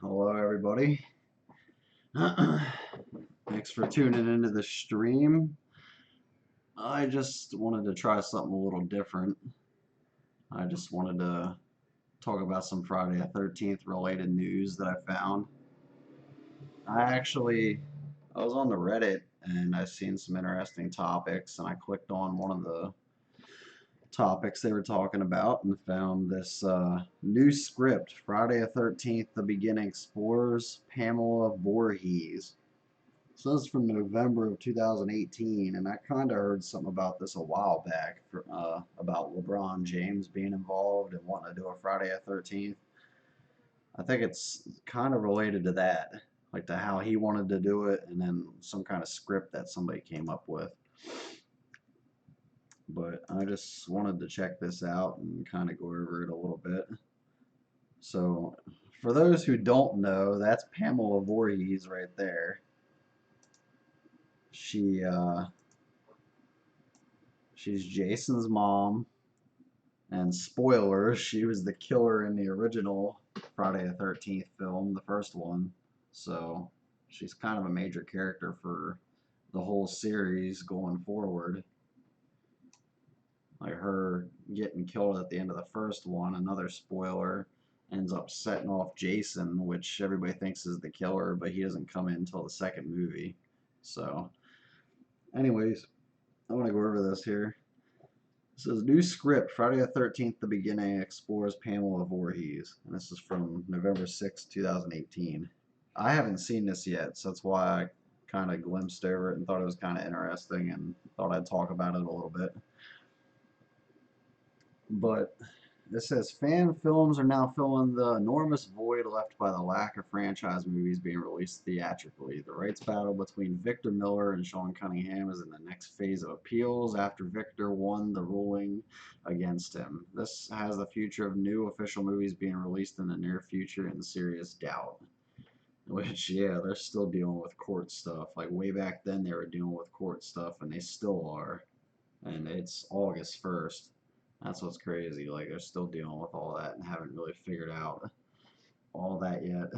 Hello, everybody. Thanks for tuning into the stream. I just wanted to try something a little different. I just wanted to talk about some Friday the 13th related news that I found. I was on the Reddit and I seen some interesting topics, and I clicked on one of the topics they were talking about and found this new script, Friday the 13th, The Beginning explores Pamela Voorhees. So this is from November of 2018, and I kind of heard something about this a while back about LeBron James being involved and wanting to do a Friday the 13th. I think it's kind of related to that, like to how he wanted to do it, and then some kind of script that somebody came up with. But I just wanted to check this out and kind of go over it a little bit. So, for those who don't know, that's Pamela Voorhees right there. She's Jason's mom, and spoilers, she was the killer in the original Friday the 13th film, the first one. So she's kind of a major character for the whole series going forward. Like her getting killed at the end of the first one, another spoiler, ends up setting off Jason, which everybody thinks is the killer, but he doesn't come in until the second movie. So, anyways, I want to go over this here. It says new script, Friday the 13th, The Beginning explores Pamela Voorhees. And this is from November 6, 2018. I haven't seen this yet, so that's why I kind of glimpsed over it and thought it was kind of interesting and thought I'd talk about it a little bit. But it says fan films are now filling the enormous void left by the lack of franchise movies being released theatrically. The rights battle between Victor Miller and Sean Cunningham is in the next phase of appeals after Victor won the ruling against him. This has the future of new official movies being released in the near future in serious doubt. Which, yeah, they're still dealing with court stuff. Like, way back then, they were dealing with court stuff, and they still are. And it's August 1st. That's what's crazy. Like, they're still dealing with all that and haven't really figured out all that yet.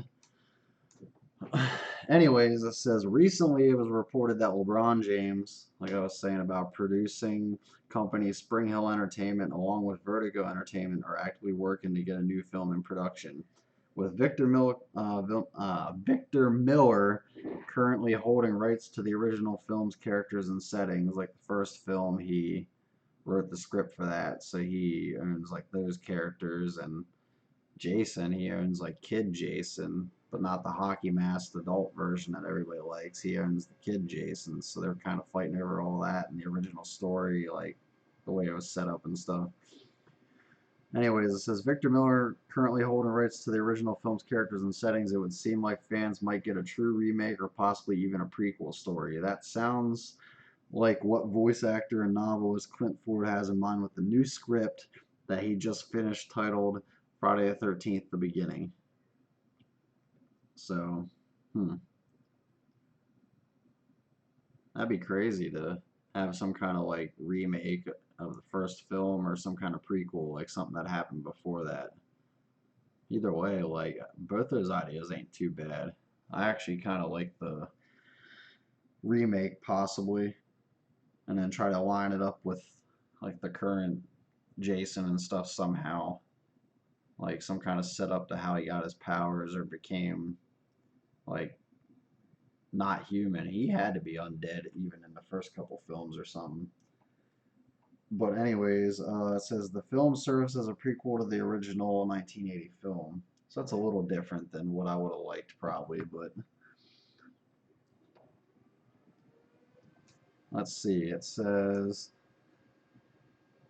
Anyways, it says recently it was reported that LeBron James, like I was saying about producing company Spring Hill Entertainment along with Vertigo Entertainment, are actively working to get a new film in production. With Victor Miller currently holding rights to the original film's characters and settings, like the first film, he wrote the script for that, so he owns like those characters, and Jason, he owns like Kid Jason, but not the hockey masked adult version that everybody likes. He owns the Kid Jason, so they're kind of fighting over all that in the original story, like the way it was set up and stuff. Anyways, it says Victor Miller currently holding rights to the original film's characters and settings. It would seem like fans might get a true remake or possibly even a prequel story. That sounds like what voice actor and novelist Clint Ford has in mind with the new script that he just finished titled Friday the 13th, The Beginning. So, that'd be crazy to have some kind of like remake of the first film or some kind of prequel, like something that happened before that. Either way, like both those ideas ain't too bad. I actually kind of like the remake possibly, and then try to line it up with like the current Jason and stuff somehow, like some kind of setup to how he got his powers or became like not human. He had to be undead even in the first couple films or something. But anyways, it says the film serves as a prequel to the original 1980 film. So that's a little different than what I would have liked probably, but let's see. It says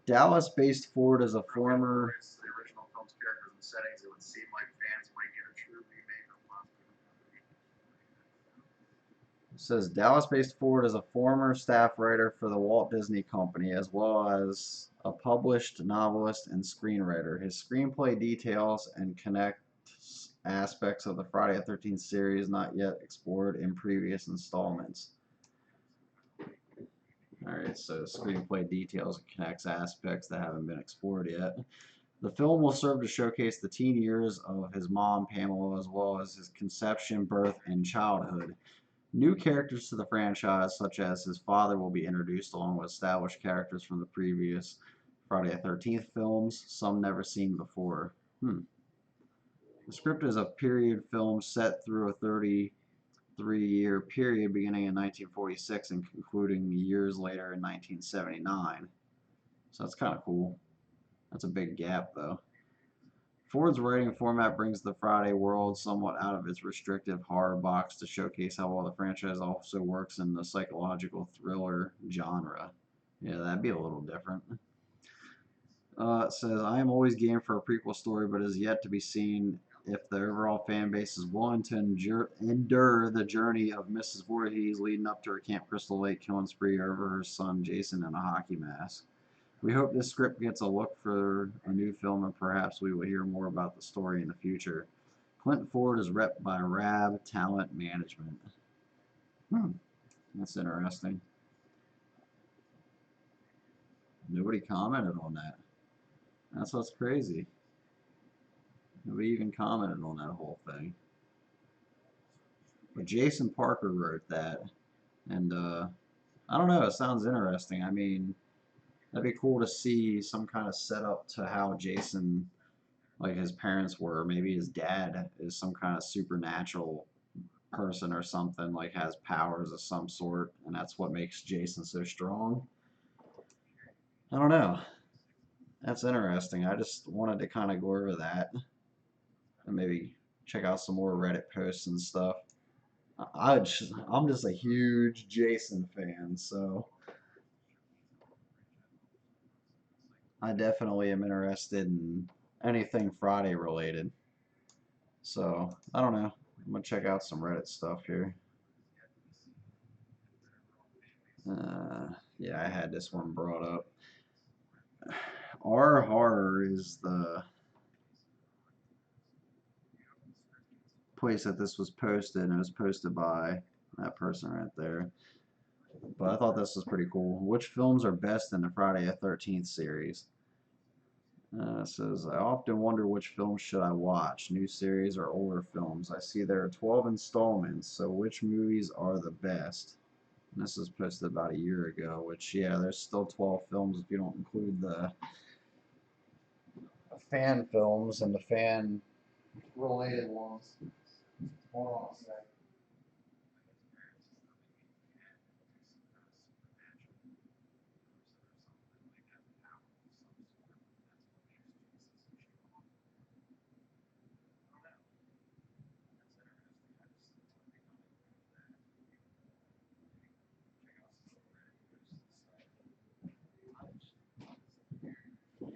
Dallas-based Ford is a former. The original film's characters and settings, it would seem like fans might get a true remake of It says Dallas-based Ford is a former staff writer for the Walt Disney Company, as well as a published novelist and screenwriter. His screenplay details and connects aspects of the Friday the 13th series not yet explored in previous installments. Alright, so screenplay details and connects aspects that haven't been explored yet. The film will serve to showcase the teen years of his mom, Pamela, as well as his conception, birth, and childhood. New characters to the franchise, such as his father, will be introduced along with established characters from the previous Friday the 13th films, some never seen before. The script is a period film set through a 33-year period beginning in 1946 and concluding years later in 1979. So that's kind of cool. That's a big gap, though. Ford's writing format brings the Friday world somewhat out of its restrictive horror box to showcase how well the franchise also works in the psychological thriller genre. Yeah, that'd be a little different. It says, I am always game for a prequel story, but it is yet to be seen if the overall fan base is willing to endure the journey of Mrs. Voorhees leading up to her Camp Crystal Lake killing spree over her son Jason in a hockey mask. We hope this script gets a look for a new film, and perhaps we will hear more about the story in the future. Clint Ford is repped by RAB Talent Management. That's interesting. Nobody commented on that. That's what's crazy. Nobody even commented on that whole thing. But Jason Parker wrote that, and I don't know. It sounds interesting. I mean, that'd be cool to see some kind of setup to how Jason, like his parents were. Maybe his dad is some kind of supernatural person or something, like has powers of some sort, and that's what makes Jason so strong. I don't know. That's interesting. I just wanted to kind of go over that and maybe check out some more Reddit posts and stuff. I'm just a huge Jason fan, so I definitely am interested in anything Friday related. So I don't know. I'm gonna check out some Reddit stuff here. Yeah, I had this one brought up. R Horror is the place that this was posted, and it was posted by that person right there. But I thought this was pretty cool. Which films are best in the Friday the 13th series? It says, I often wonder which films should I watch, new series or older films. I see there are 12 installments, so which movies are the best? And this was posted about a year ago, which, yeah, there's still 12 films if you don't include the fan films and the fan related ones. Hold on a sec.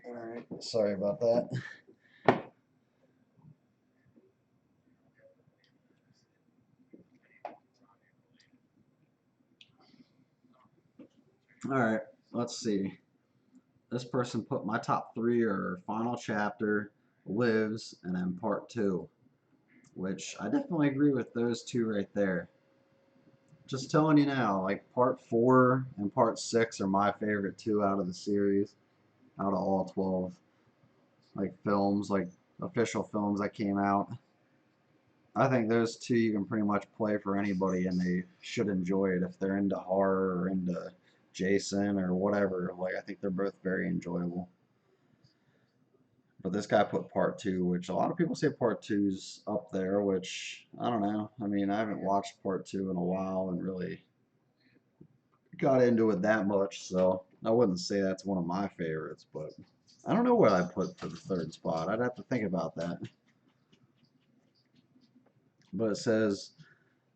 Alright, sorry about that. Alright, let's see. This person put my top three are Final Chapter, Lives, and then Part 2, which I definitely agree with those two right there. Just telling you now, like Part 4 and Part 6 are my favorite two out of the series, out of all 12 like films, like official films that came out. I think those two you can pretty much play for anybody and they should enjoy it if they're into horror or into Jason or whatever. Like I think they're both very enjoyable. But this guy put part two, which a lot of people say part two's up there, which I don't know. I mean, I haven't watched part two in a while and really got into it that much, so I wouldn't say that's one of my favorites, but I don't know what I put for the third spot. I'd have to think about that. But it says,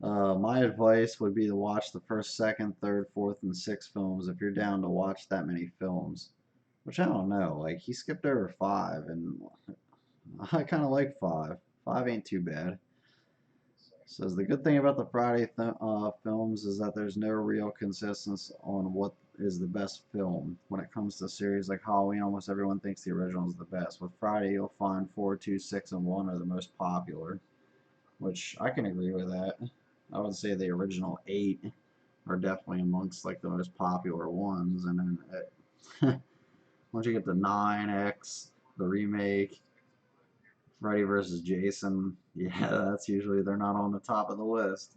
my advice would be to watch the first, second, third, fourth, and sixth films if you're down to watch that many films. Which I don't know. Like, he skipped over five, and I kind of like five. Five ain't too bad. Says the good thing about the Friday films is that there's no real consensus on what is the best film. When it comes to series like Halloween, almost everyone thinks the original is the best. With Friday, you'll find 4, 2, 6, and 1 are the most popular, which I can agree with that. I would say the original 8 are definitely amongst like the most popular ones, and then once you get to 9X, the remake, Freddy versus Jason, yeah, that's usually they're not on the top of the list.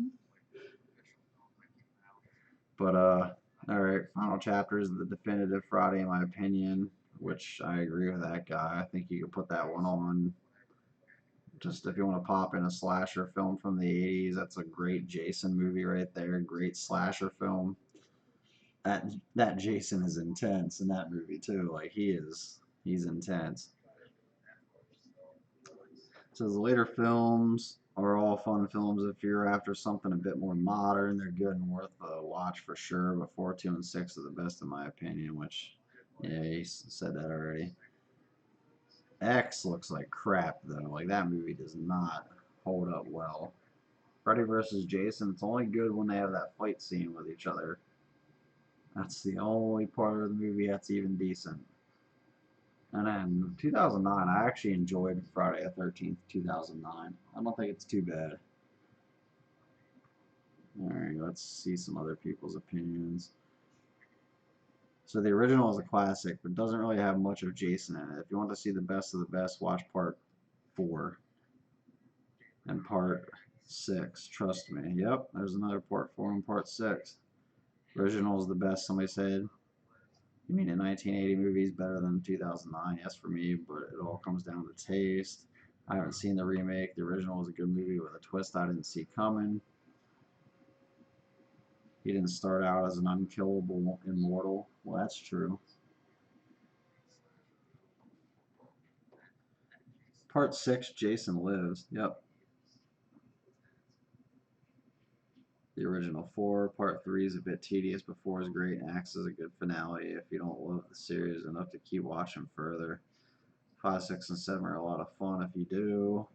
But all right, final chapter is the definitive Friday, in my opinion, which I agree with that guy. I think you could put that one on. Just if you want to pop in a slasher film from the 80s, that's a great Jason movie right there. Great slasher film. That Jason is intense in that movie too. Like he's intense. So the later films are all fun films if you're after something a bit more modern. They're good and worth a watch for sure. But 4, 2, and 6 are the best in my opinion. Which, yeah, he said that already. X looks like crap though. Like that movie does not hold up well. Freddy versus Jason. It's only good when they have that fight scene with each other. That's the only part of the movie that's even decent. And then 2009, I actually enjoyed Friday the 13th, 2009. I don't think it's too bad. Alright, let's see some other people's opinions. So the original is a classic, but doesn't really have much of Jason in it. If you want to see the best of the best, watch part 4 and part 6. Trust me. Yep, there's another part 4 and part 6. Original is the best, somebody said. You mean a 1980 movie is better than 2009? Yes, for me, but it all comes down to taste. I haven't seen the remake. The original was a good movie with a twist I didn't see coming. He didn't start out as an unkillable immortal. Well, that's true. Part 6, Jason Lives. Yep. The original 4. Part 3 is a bit tedious, but 4 is great and acts as a good finale if you don't love the series enough to keep watching further. 5, 6, and 7 are a lot of fun if you do.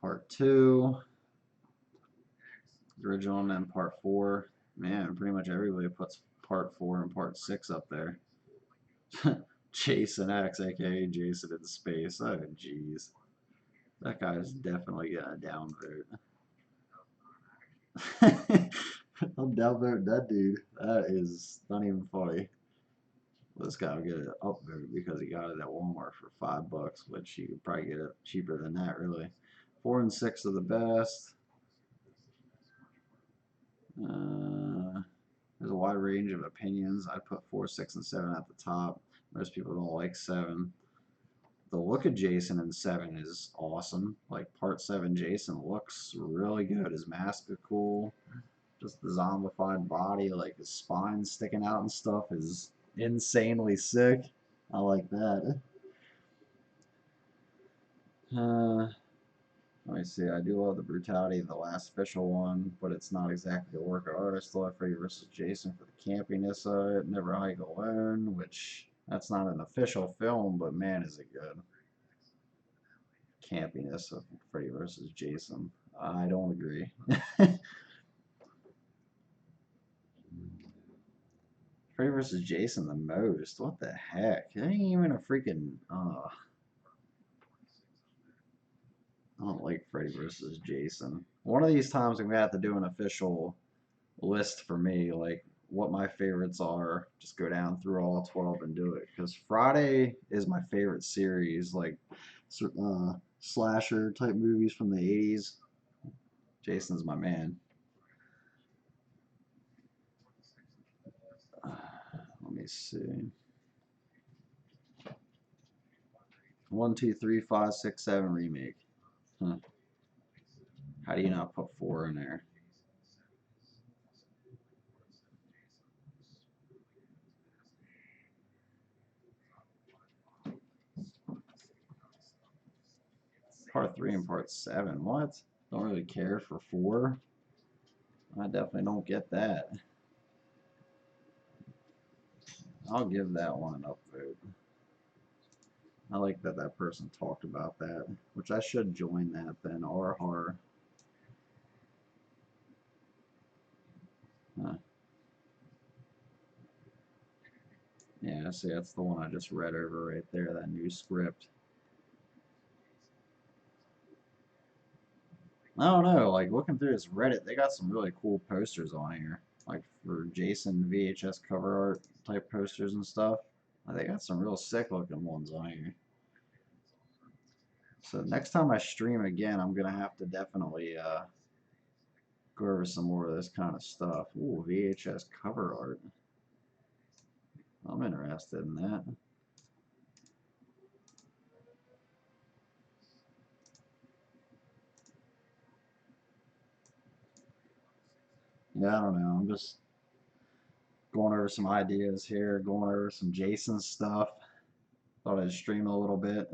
Part 2, the original, and then part 4. Man, pretty much everybody puts part 4 and part 6 up there. Jason X, aka Jason in Space. Oh, jeez. That guy is definitely gonna downvote. I'm downvoting that dude. That is not even funny. This guy will get an upvote because he got it at Walmart for $5, which you could probably get it cheaper than that, really. 4 and 6 are the best. Uh, there's a wide range of opinions. I put 4, 6, and 7 at the top. Most people don't like 7. The look of Jason in 7 is awesome. Like part 7 Jason looks really good. His mask is cool. Just the zombified body, like his spine sticking out and stuff is insanely sick. I like that. Uh, Let me see. I do love the brutality of the last official one, but it's not exactly a work of art. I still have Freddy vs. Jason for the campiness of it. Never Hike Alone, which that's not an official film, but man, is it good. Campiness of Freddy vs. Jason. I don't agree. Freddy vs. Jason the most. What the heck? It ain't even a freaking. I don't like Freddy vs. Jason. One of these times I'm gonna have to do an official list for me, like what my favorites are. Just go down through all 12 and do it. Because Friday is my favorite series, like slasher type movies from the 80s. Jason's my man. Let me see. 1, 2, 3, 5, 6, 7 remake. Huh. How do you not put 4 in there? Part 3 and part 7. What? Don't really care for 4. I definitely don't get that. I'll give that one an upvote. I like that that person talked about that, which I should join that then. R horror. Huh. Yeah, see, that's the one I just read over right there, that new script. I don't know, like looking through this Reddit, they got some really cool posters on here. Like for Jason VHS cover art type posters and stuff. They got some real sick looking ones on here. So next time I stream again, I'm gonna have to definitely go over some more of this kind of stuff. Ooh, VHS cover art. I'm interested in that. Yeah, I don't know. I'm just going over some ideas here, going over some Jason stuff. Thought I'd stream a little bit.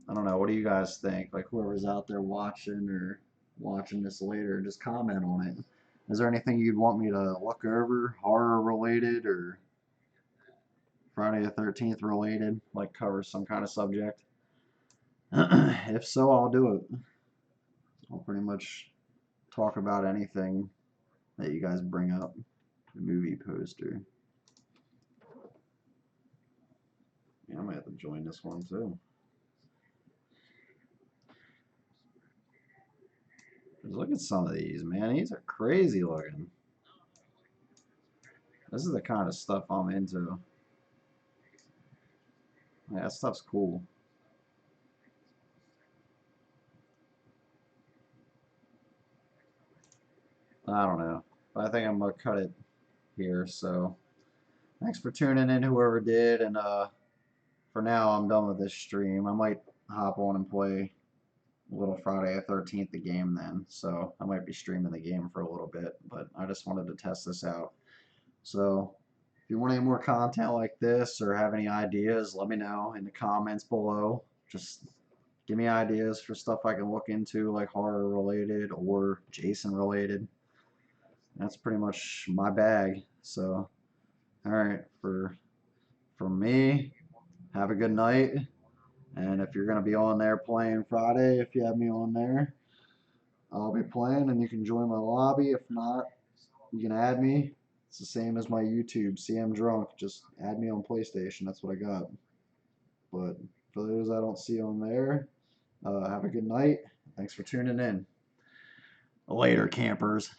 I don't know. What do you guys think? Like whoever's out there watching or watching this later, just comment on it. Is there anything you'd want me to look over, horror related or Friday the 13th related, like cover some kind of subject? If so, I'll do it. I'll pretty much talk about anything that you guys bring up. The movie poster. Yeah, I might have to join this one too. Look at some of these, man. These are crazy looking. This is the kind of stuff I'm into. Yeah, that stuff's cool. I don't know. But I think I'm gonna cut it here. So thanks for tuning in, whoever did. And for now, I'm done with this stream. I might hop on and play a little Friday the 13th the game then. So I might be streaming the game for a little bit. But I just wanted to test this out. So if you want any more content like this or have any ideas, let me know in the comments below. Just give me ideas for stuff I can look into, like horror related or Jason related. That's pretty much my bag. So, all right, for me, have a good night. And if you're gonna be on there playing Friday, if you have me on there, I'll be playing, and you can join my lobby. If not, you can add me. It's the same as my YouTube, CM Drunk. Just add me on PlayStation. That's what I got. But for those I don't see on there, have a good night. Thanks for tuning in. Later, campers.